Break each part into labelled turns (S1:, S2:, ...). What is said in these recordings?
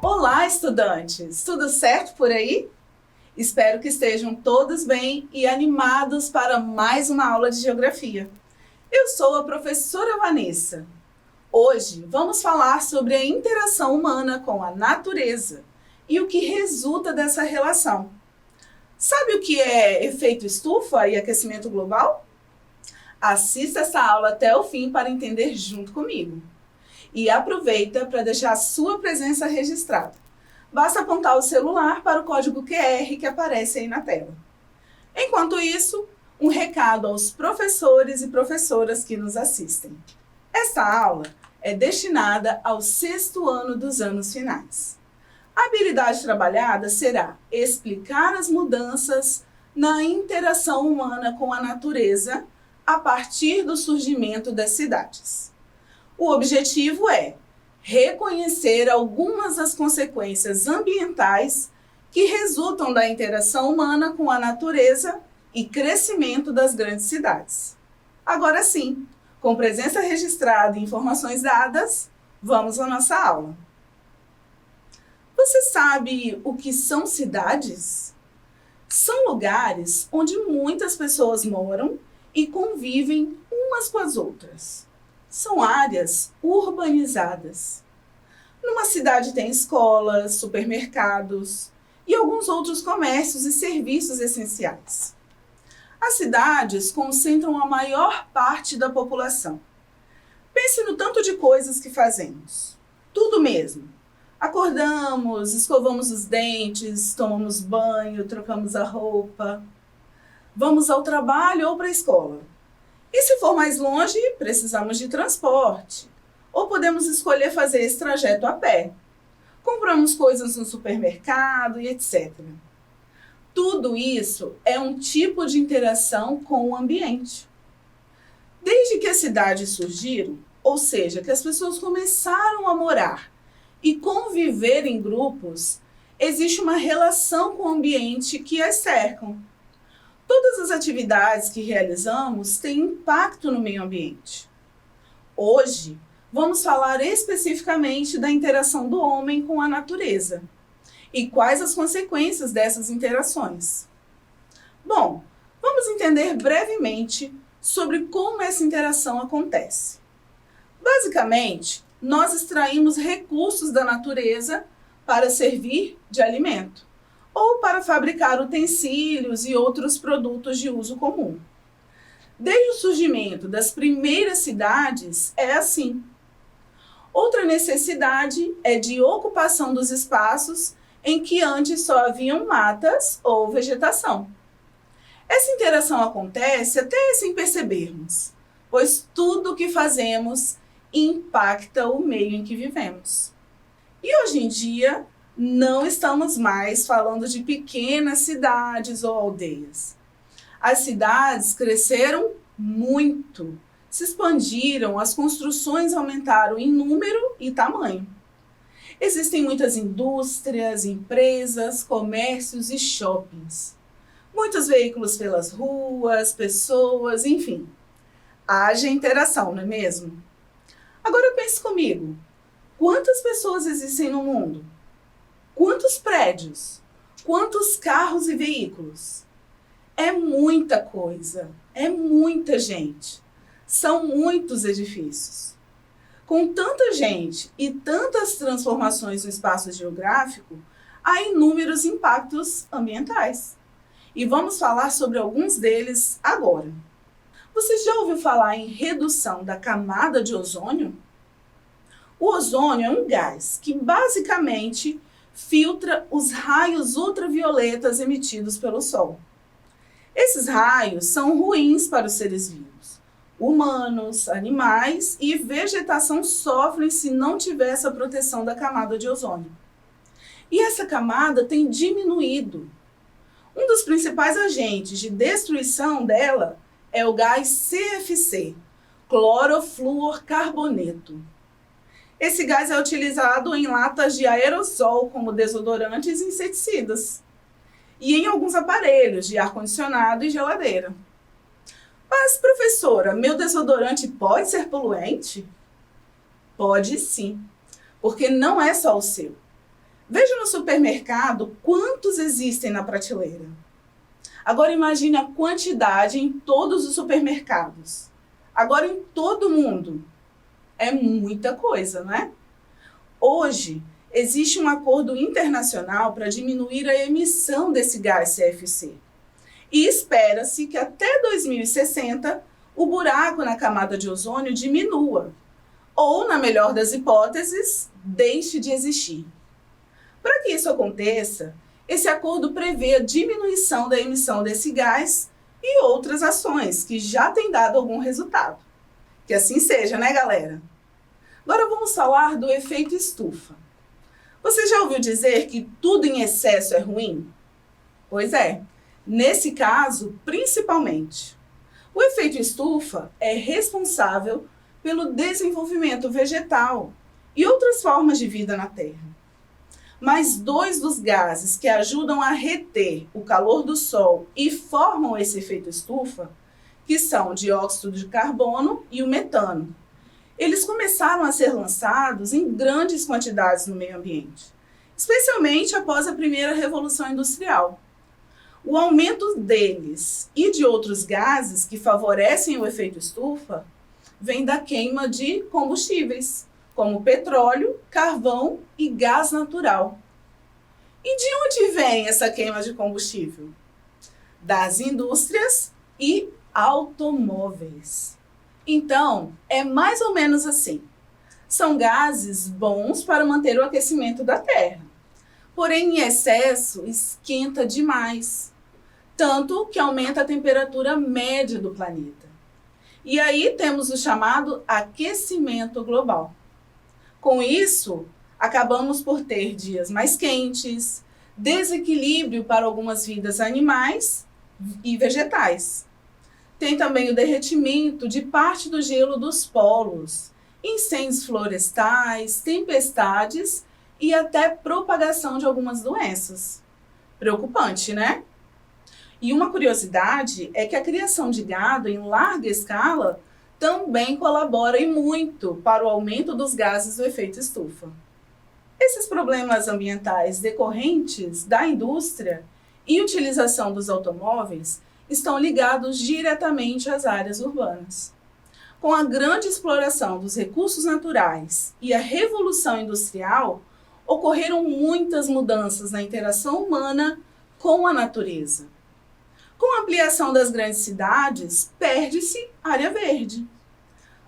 S1: Olá, estudantes! Tudo certo por aí? Espero que estejam todos bem e animados para mais uma aula de geografia. Eu sou a professora Vanessa. Hoje vamos falar sobre a interação humana com a natureza e o que resulta dessa relação. Sabe o que é efeito estufa e aquecimento global? Assista essa aula até o fim para entender junto comigo. E aproveita para deixar a sua presença registrada. Basta apontar o celular para o código QR que aparece aí na tela. Enquanto isso, um recado aos professores e professoras que nos assistem. Esta aula é destinada ao 6º ano dos anos finais. A habilidade trabalhada será explicar as mudanças na interação humana com a natureza a partir do surgimento das cidades. O objetivo é reconhecer algumas das consequências ambientais que resultam da interação humana com a natureza e crescimento das grandes cidades. Agora sim, com presença registrada e informações dadas, vamos à nossa aula. Você sabe o que são cidades? São lugares onde muitas pessoas moram e convivem umas com as outras. São áreas urbanizadas. Numa cidade tem escolas, supermercados e alguns outros comércios e serviços essenciais. As cidades concentram a maior parte da população. Pense no tanto de coisas que fazemos. Tudo mesmo. Acordamos, escovamos os dentes, tomamos banho, trocamos a roupa. Vamos ao trabalho ou para a escola. E se for mais longe, precisamos de transporte. Ou podemos escolher fazer esse trajeto a pé. Compramos coisas no supermercado e etc. Tudo isso é um tipo de interação com o ambiente. Desde que as cidades surgiram, ou seja, que as pessoas começaram a morar e conviver em grupos, existe uma relação com o ambiente que as cercam. Todas as atividades que realizamos têm impacto no meio ambiente. Hoje, vamos falar especificamente da interação do homem com a natureza e quais as consequências dessas interações. Bom, vamos entender brevemente sobre como essa interação acontece. Basicamente, nós extraímos recursos da natureza para servir de alimento ou para fabricar utensílios e outros produtos de uso comum. Desde o surgimento das primeiras cidades, é assim. Outra necessidade é de ocupação dos espaços em que antes só haviam matas ou vegetação. Essa interação acontece até sem percebermos, pois tudo o que fazemos impacta o meio em que vivemos. E hoje em dia, não estamos mais falando de pequenas cidades ou aldeias. As cidades cresceram muito, se expandiram, as construções aumentaram em número e tamanho. Existem muitas indústrias, empresas, comércios e shoppings. Muitos veículos pelas ruas, pessoas, enfim. Haja interação, não é mesmo? Agora pense comigo, quantas pessoas existem no mundo? Quantos prédios? Quantos carros e veículos? É muita coisa, é muita gente. São muitos edifícios. Com tanta gente e tantas transformações no espaço geográfico, há inúmeros impactos ambientais. E vamos falar sobre alguns deles agora. Você já ouviu falar em redução da camada de ozônio? O ozônio é um gás que basicamente filtra os raios ultravioletas emitidos pelo Sol. Esses raios são ruins para os seres vivos. Humanos, animais e vegetação sofrem se não tiver essa proteção da camada de ozônio. E essa camada tem diminuído. Um dos principais agentes de destruição dela é o gás CFC, clorofluorcarboneto. Esse gás é utilizado em latas de aerossol como desodorantes e inseticidas. E em alguns aparelhos de ar-condicionado e geladeira. Mas, professora, meu desodorante pode ser poluente? Pode sim, porque não é só o seu. Veja no supermercado quantos existem na prateleira. Agora imagine a quantidade em todos os supermercados. Agora em todo mundo. É muita coisa, não é? Hoje, existe um acordo internacional para diminuir a emissão desse gás CFC. E espera-se que até 2060 o buraco na camada de ozônio diminua. Ou, na melhor das hipóteses, deixe de existir. Para que isso aconteça, esse acordo prevê a diminuição da emissão desse gás e outras ações que já têm dado algum resultado. Que assim seja, né, galera? Agora vamos falar do efeito estufa. Você já ouviu dizer que tudo em excesso é ruim? Pois é, nesse caso, principalmente. O efeito estufa é responsável pelo desenvolvimento vegetal e outras formas de vida na Terra. Mas dois dos gases que ajudam a reter o calor do Sol e formam esse efeito estufa, que são o dióxido de carbono e o metano, eles começaram a ser lançados em grandes quantidades no meio ambiente, especialmente após a primeira Revolução Industrial. O aumento deles e de outros gases que favorecem o efeito estufa vem da queima de combustíveis, como petróleo, carvão e gás natural. E de onde vem essa queima de combustível? Das indústrias e automóveis. Então, é mais ou menos assim. São gases bons para manter o aquecimento da Terra. Porém, em excesso, esquenta demais. Tanto que aumenta a temperatura média do planeta. E aí temos o chamado aquecimento global. Com isso, acabamos por ter dias mais quentes, desequilíbrio para algumas vidas animais e vegetais. Tem também o derretimento de parte do gelo dos polos, incêndios florestais, tempestades e até propagação de algumas doenças. Preocupante, né? E uma curiosidade é que a criação de gado em larga escala também colabora e muito para o aumento dos gases do efeito estufa. Esses problemas ambientais decorrentes da indústria e utilização dos automóveis estão ligados diretamente às áreas urbanas. Com a grande exploração dos recursos naturais e a revolução industrial, ocorreram muitas mudanças na interação humana com a natureza. Com a ampliação das grandes cidades, perde-se área verde.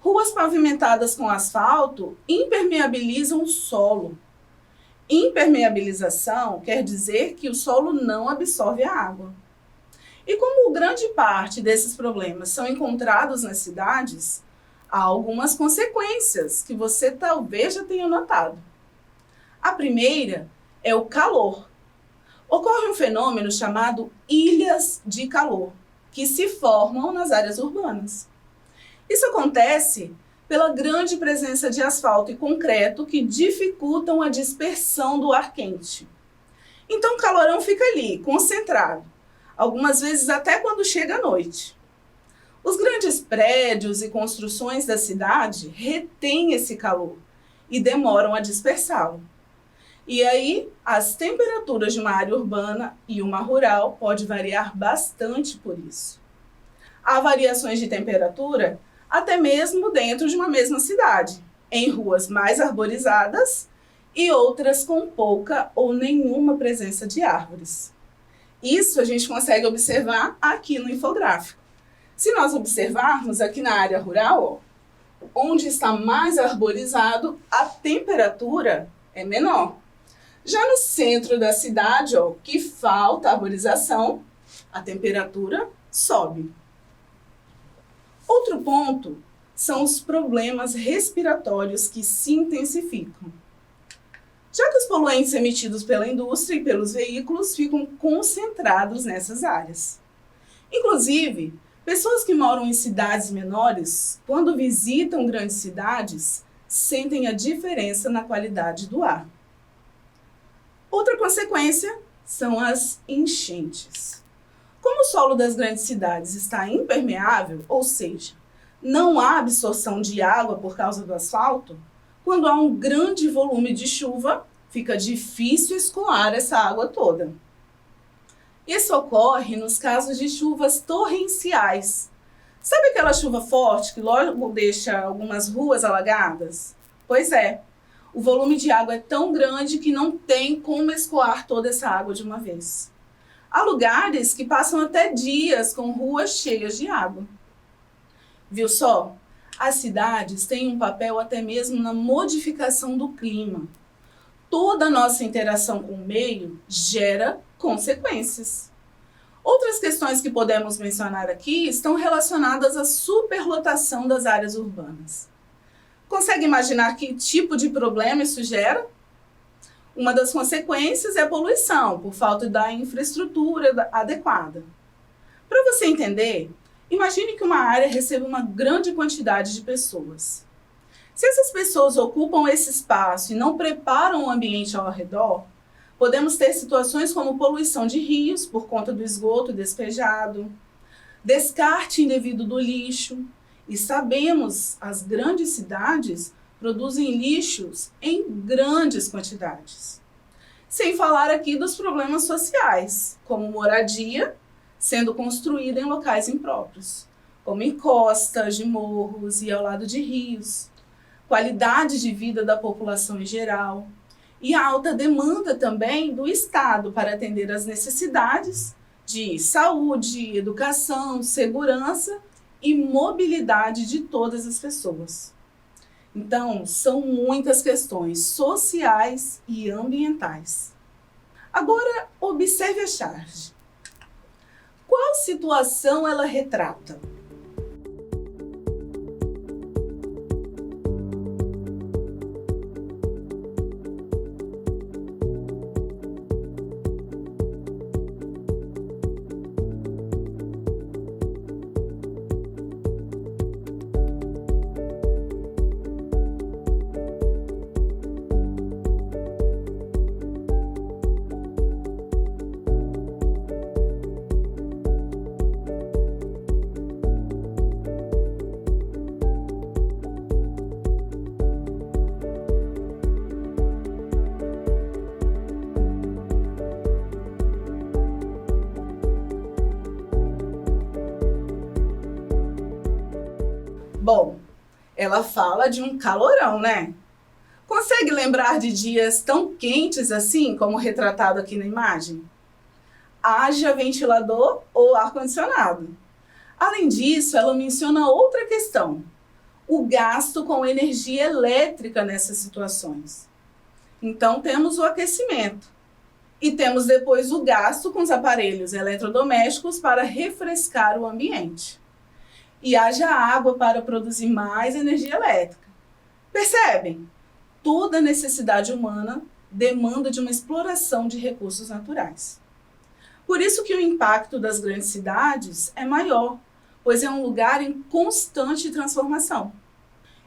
S1: Ruas pavimentadas com asfalto impermeabilizam o solo. Impermeabilização quer dizer que o solo não absorve a água. E como grande parte desses problemas são encontrados nas cidades, há algumas consequências que você talvez já tenha notado. A primeira é o calor. Ocorre um fenômeno chamado ilhas de calor, que se formam nas áreas urbanas. Isso acontece pela grande presença de asfalto e concreto que dificultam a dispersão do ar quente. Então o calorão fica ali, concentrado, algumas vezes até quando chega a noite. Os grandes prédios e construções da cidade retêm esse calor e demoram a dispersá-lo. E aí, as temperaturas de uma área urbana e uma rural pode variar bastante por isso. Há variações de temperatura até mesmo dentro de uma mesma cidade, em ruas mais arborizadas e outras com pouca ou nenhuma presença de árvores. Isso a gente consegue observar aqui no infográfico. Se nós observarmos aqui na área rural, ó, onde está mais arborizado, a temperatura é menor. Já no centro da cidade, ó, que falta arborização, a temperatura sobe. Outro ponto são os problemas respiratórios que se intensificam. Já que os poluentes emitidos pela indústria e pelos veículos ficam concentrados nessas áreas. Inclusive, pessoas que moram em cidades menores, quando visitam grandes cidades, sentem a diferença na qualidade do ar. Outra consequência são as enchentes. Como o solo das grandes cidades está impermeável, ou seja, não há absorção de água por causa do asfalto, quando há um grande volume de chuva, Fica difícil escoar essa água toda. Isso ocorre nos casos de chuvas torrenciais. Sabe aquela chuva forte que logo deixa algumas ruas alagadas? Pois é, o volume de água é tão grande que não tem como escoar toda essa água de uma vez. Há lugares que passam até dias com ruas cheias de água. Viu só? As cidades têm um papel até mesmo na modificação do clima. Toda a nossa interação com o meio gera consequências. Outras questões que podemos mencionar aqui estão relacionadas à superlotação das áreas urbanas. Consegue imaginar que tipo de problema isso gera? Uma das consequências é a poluição, por falta da infraestrutura adequada. Para você entender, imagine que uma área recebe uma grande quantidade de pessoas. Se essas pessoas ocupam esse espaço e não preparam o ambiente ao redor, podemos ter situações como poluição de rios por conta do esgoto despejado, descarte indevido do lixo, e sabemos, as grandes cidades produzem lixos em grandes quantidades. Sem falar aqui dos problemas sociais, como moradia sendo construída em locais impróprios, como em costas de morros e ao lado de rios, qualidade de vida da população em geral, e a alta demanda também do Estado para atender às necessidades de saúde, educação, segurança e mobilidade de todas as pessoas. Então, são muitas questões sociais e ambientais. Agora, observe a charge. Qual situação ela retrata? Bom, ela fala de um calorão, né? Consegue lembrar de dias tão quentes assim, como retratado aqui na imagem? Haja ventilador ou ar-condicionado. Além disso, ela menciona outra questão, o gasto com energia elétrica nessas situações. Então, temos o aquecimento. E temos depois o gasto com os aparelhos eletrodomésticos para refrescar o ambiente. E haja água para produzir mais energia elétrica. Percebem? Toda necessidade humana demanda de uma exploração de recursos naturais. Por isso que o impacto das grandes cidades é maior, pois é um lugar em constante transformação.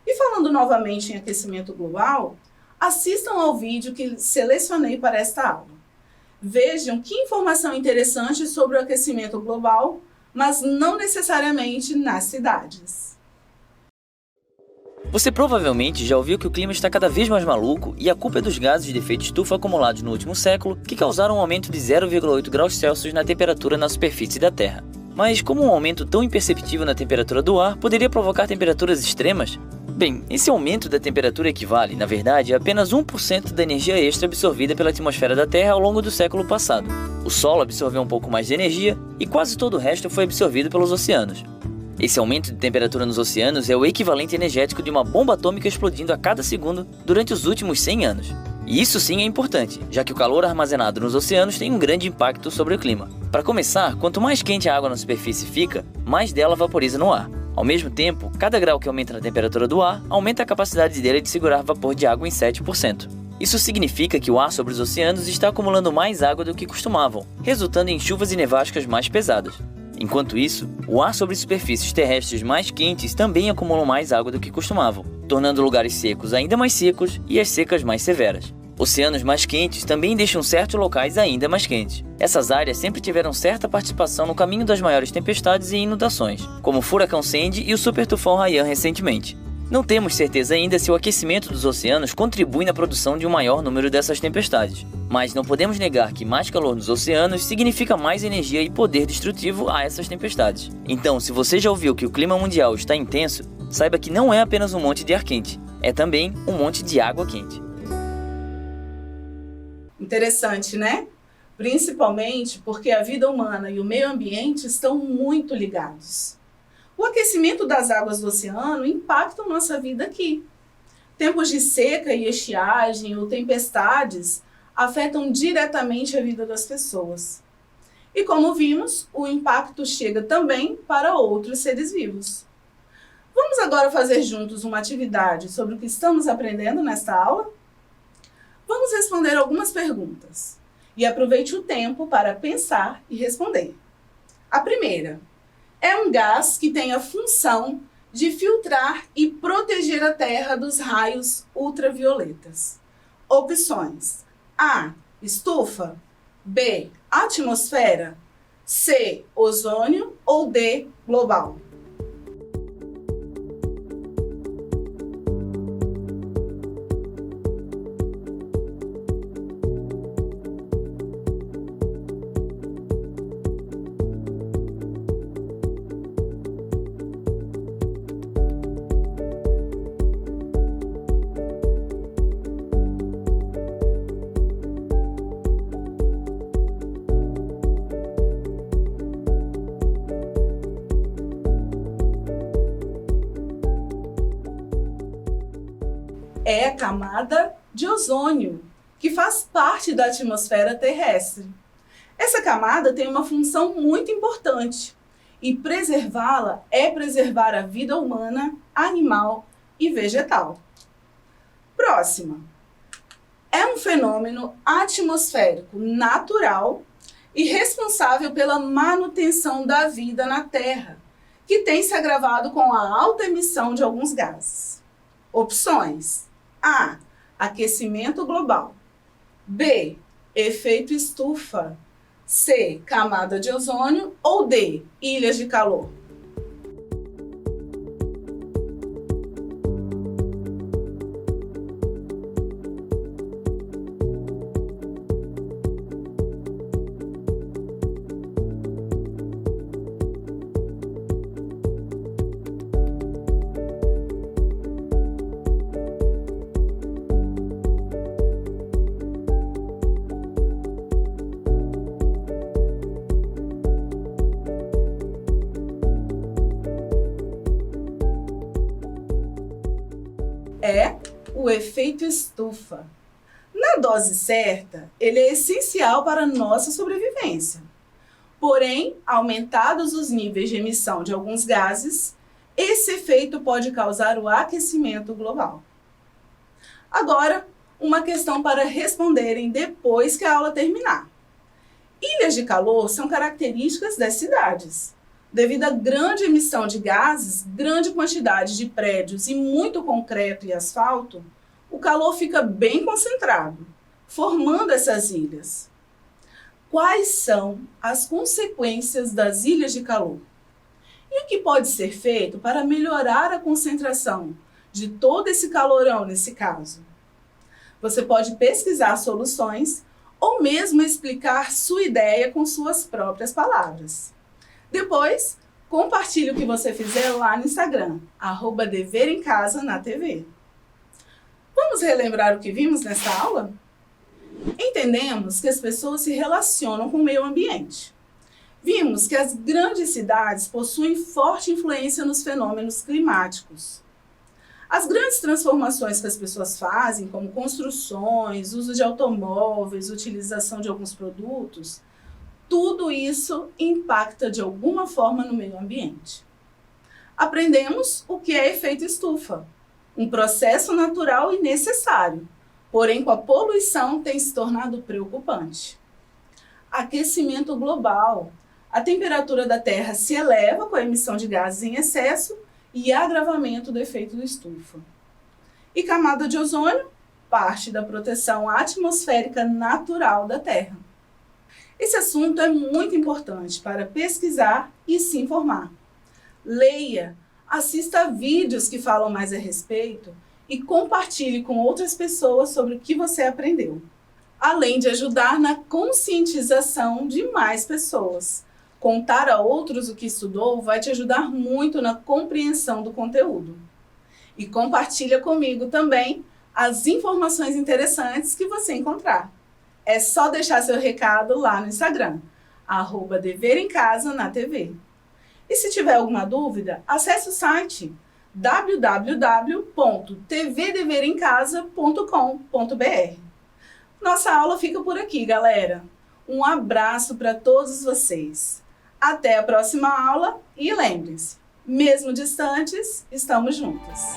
S1: E falando novamente em aquecimento global, assistam ao vídeo que selecionei para esta aula. Vejam que informação interessante sobre o aquecimento global, mas não necessariamente nas cidades.
S2: Você provavelmente já ouviu que o clima está cada vez mais maluco e a culpa é dos gases de efeito estufa acumulados no último século que causaram um aumento de 0,8 graus Celsius na temperatura na superfície da Terra. Mas como um aumento tão imperceptível na temperatura do ar poderia provocar temperaturas extremas? Bem, esse aumento da temperatura equivale, na verdade, a apenas 1% da energia extra absorvida pela atmosfera da Terra ao longo do século passado. O solo absorveu um pouco mais de energia e quase todo o resto foi absorvido pelos oceanos. Esse aumento de temperatura nos oceanos é o equivalente energético de uma bomba atômica explodindo a cada segundo durante os últimos 100 anos. E isso sim é importante, já que o calor armazenado nos oceanos tem um grande impacto sobre o clima. Para começar, quanto mais quente a água na superfície fica, mais dela vaporiza no ar. Ao mesmo tempo, cada grau que aumenta na temperatura do ar, aumenta a capacidade dele de segurar vapor de água em 7%. Isso significa que o ar sobre os oceanos está acumulando mais água do que costumavam, resultando em chuvas e nevascas mais pesadas. Enquanto isso, o ar sobre superfícies terrestres mais quentes também acumulam mais água do que costumavam, tornando lugares secos ainda mais secos e as secas mais severas. Oceanos mais quentes também deixam certos locais ainda mais quentes. Essas áreas sempre tiveram certa participação no caminho das maiores tempestades e inundações, como o furacão Sandy e o super tufão Haiyan recentemente. Não temos certeza ainda se o aquecimento dos oceanos contribui na produção de um maior número dessas tempestades, mas não podemos negar que mais calor nos oceanos significa mais energia e poder destrutivo a essas tempestades. Então, se você já ouviu que o clima mundial está intenso, saiba que não é apenas um monte de ar quente, é também um monte de água quente.
S1: Interessante, né? Principalmente porque a vida humana e o meio ambiente estão muito ligados. O aquecimento das águas do oceano impacta a nossa vida aqui. Tempos de seca e estiagem ou tempestades afetam diretamente a vida das pessoas. E como vimos, o impacto chega também para outros seres vivos. Vamos agora fazer juntos uma atividade sobre o que estamos aprendendo nesta aula? Vamos responder algumas perguntas e aproveite o tempo para pensar e responder. A primeira: é um gás que tem a função de filtrar e proteger a Terra dos raios ultravioletas. Opções: A, estufa, B, atmosfera, C, ozônio ou D, global. É a camada de ozônio, que faz parte da atmosfera terrestre. Essa camada tem uma função muito importante e preservá-la é preservar a vida humana, animal e vegetal. Próxima. É um fenômeno atmosférico natural e responsável pela manutenção da vida na Terra, que tem se agravado com a alta emissão de alguns gases. Opções: A, aquecimento global. B, efeito estufa. C, camada de ozônio. Ou D, ilhas de calor. É o efeito estufa. Na dose certa, ele é essencial para a nossa sobrevivência. Porém, aumentados os níveis de emissão de alguns gases, esse efeito pode causar o aquecimento global. Agora, uma questão para responderem depois que a aula terminar. Ilhas de calor são características das cidades. Devido à grande emissão de gases, grande quantidade de prédios e muito concreto e asfalto, o calor fica bem concentrado, formando essas ilhas. Quais são as consequências das ilhas de calor? E o que pode ser feito para melhorar a concentração de todo esse calorão nesse caso? Você pode pesquisar soluções ou mesmo explicar sua ideia com suas próprias palavras. Depois, compartilhe o que você fizer lá no Instagram, @deveремcasa_na-tv. Vamos relembrar o que vimos nessa aula? Entendemos que as pessoas se relacionam com o meio ambiente. Vimos que as grandes cidades possuem forte influência nos fenômenos climáticos. As grandes transformações que as pessoas fazem, como construções, uso de automóveis, utilização de alguns produtos, tudo isso impacta de alguma forma no meio ambiente. Aprendemos o que é efeito estufa, um processo natural e necessário, porém com a poluição tem se tornado preocupante. Aquecimento global. A temperatura da Terra se eleva com a emissão de gases em excesso e agravamento do efeito do estufa. E camada de ozônio, parte da proteção atmosférica natural da Terra. Esse assunto é muito importante para pesquisar e se informar. Leia, Assista a vídeos que falam mais a respeito e compartilhe com outras pessoas sobre o que você aprendeu, além de ajudar na conscientização de mais pessoas. Contar a outros o que estudou vai te ajudar muito na compreensão do conteúdo. E compartilha comigo também as informações interessantes que você encontrar. É só deixar seu recado lá no Instagram, @Dever em Casa na TV. E se tiver alguma dúvida, acesse o site www.tvdeverencasa.com.br. Nossa aula fica por aqui, galera. Um abraço para todos vocês. Até a próxima aula e lembrem-se, mesmo distantes, estamos juntas.